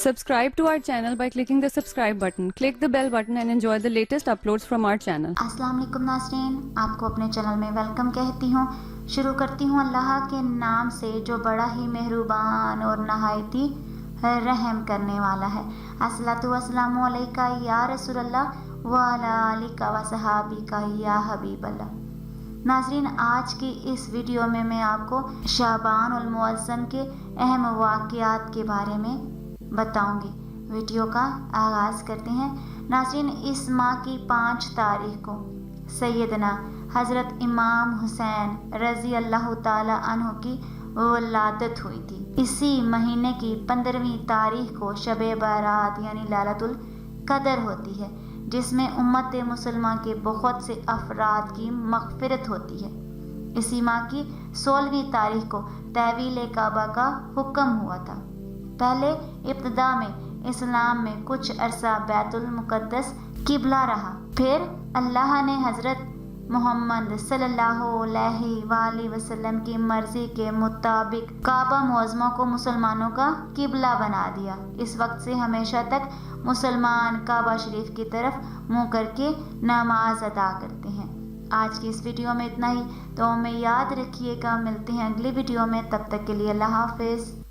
Subscribe to our channel by clicking the subscribe button. Click the bell button and enjoy the latest uploads from our channel. अस्सलाम वालेकुम नाज़रीन, आपको अपने channel में welcome कहती हूँ। शुरू करती हूँ अल्लाह के नाम से जो बड़ा ही मेहरबान और नहायती रहम करने वाला है। अस्सलातु वस्सलामु अलैका या रसूल अल्लाह व अला आलिका व सहाबिका या हबीब अल्लाह। नाज़रीन, आज की इस वीडियो में मैं आपको शाबान उल मुअज़्ज़म के अहम वाक़यात के बारे में बताऊंगी। वीडियो का आगाज़ करते हैं। नाज़रीन, इस माह की 5 तारीख को सैयदना हज़रत इमाम हुसैन रज़ी अल्लाह ताला अन्हु की वलादत हुई थी। इसी महीने की 15वीं तारीख को शब-ए बारात यानी लैलतुल क़द्र होती है, जिसमें उम्मत मुसलमान के बहुत से अफराद की मग़फ़िरत होती है। इसी माह की 16वीं तारीख को तहवील काबा का हुक्म हुआ था। पहले इब्तिदा में इस्लाम में कुछ अरसा बैतुल मुक़द्दस किबला रहा। फिर अल्लाह ने हज़रत मोहम्मद सल्लल्लाहु अलैहि वसल्लम की मर्ज़ी के मुताबिक काबा मुअज़्ज़मा को मुसलमानों का किबला बना दिया। इस वक्त से हमेशा तक मुसलमान काबा शरीफ की तरफ मुँह करके नमाज अदा करते हैं। आज की इस वीडियो में इतना ही। तो हमें याद रखिएगा, मिलते हैं अगली वीडियो में। तब तक के लिए अल्लाह हाफ़िज़।